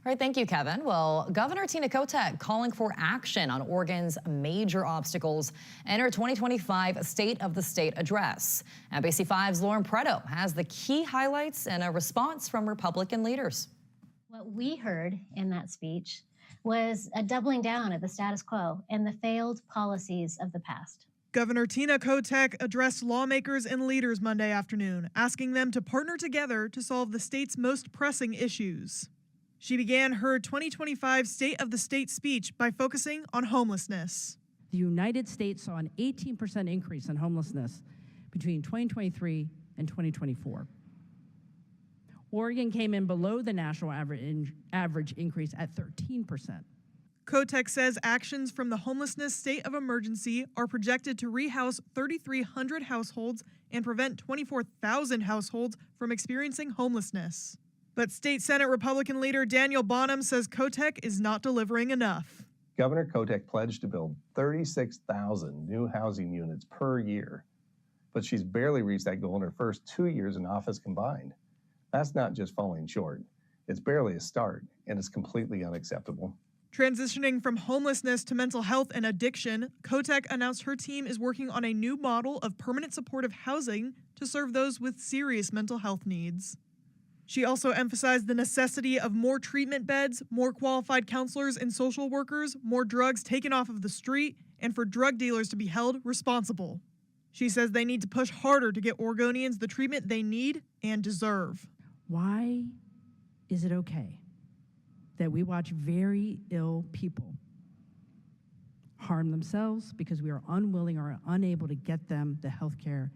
All right, thank you, Kevin. Well, Governor Tina Kotek calling for action on Oregon's major obstacles in her 2025 State of the State address. NBC5's Lauren Preto has the key highlights and a response from Republican leaders. What we heard in that speech was a doubling down of the status quo and the failed policies of the past. Governor Tina Kotek addressed lawmakers and leaders Monday afternoon, asking them to partner together to solve the state's most pressing issues. She began her 2025 State of the State speech by focusing on homelessness. The United States saw an 18% increase in homelessness between 2023 and 2024. Oregon came in below the national average increase at 13%. Kotek says actions from the homelessness state of emergency are projected to rehouse 3,300 households and prevent 24,000 households from experiencing homelessness. But State Senate Republican leader Daniel Bonham says Kotek is not delivering enough. Governor Kotek pledged to build 36,000 new housing units per year, but she's barely reached that goal in her first 2 years in office combined. That's not just falling short. It's barely a start, and it's completely unacceptable. Transitioning from homelessness to mental health and addiction, Kotek announced her team is working on a new model of permanent supportive housing to serve those with serious mental health needs. She also emphasized the necessity of more treatment beds, more qualified counselors and social workers, more drugs taken off of the street, and for drug dealers to be held responsible. She says they need to push harder to get Oregonians the treatment they need and deserve. Why is it okay that we watch very ill people harm themselves because we are unwilling or unable to get them the health care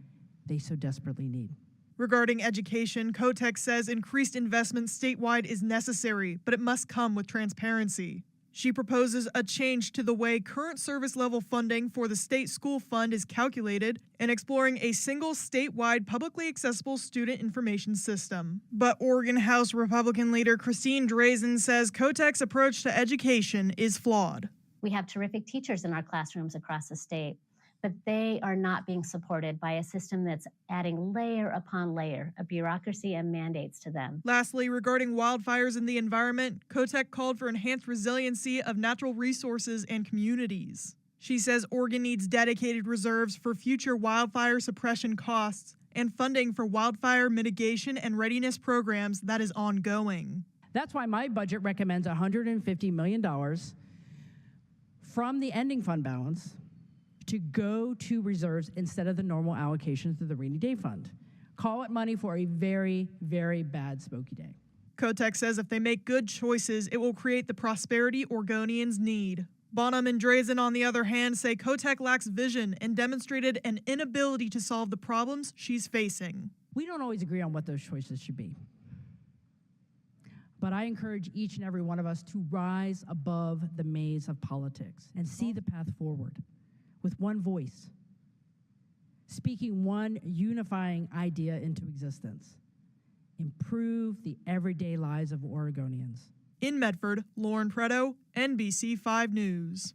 they so desperately need? Regarding education, Kotek says increased investment statewide is necessary, but it must come with transparency. She proposes a change to the way current service level funding for the state school fund is calculated and exploring a single statewide publicly accessible student information system. But Oregon House Republican leader Christine Drazen says Kotek's approach to education is flawed. We have terrific teachers in our classrooms across the state, but they are not being supported by a system that's adding layer upon layer of bureaucracy and mandates to them. Lastly, regarding wildfires in the environment, Kotek called for enhanced resiliency of natural resources and communities. She says Oregon needs dedicated reserves for future wildfire suppression costs and funding for wildfire mitigation and readiness programs that is ongoing. That's why my budget recommends $150 million from the ending fund balance to go to reserves instead of the normal allocations to the rainy day fund. Call it money for a very, very bad smoky day. Kotek says if they make good choices, it will create the prosperity Oregonians need. Bonham and Drazen, on the other hand, say Kotek lacks vision and demonstrated an inability to solve the problems she's facing. We don't always agree on what those choices should be. But I encourage each and every one of us to rise above the maze of politics and see the path forward with one voice, speaking one unifying idea into existence. Improve the everyday lives of Oregonians. In Medford, Lauren Preto, NBC5 News.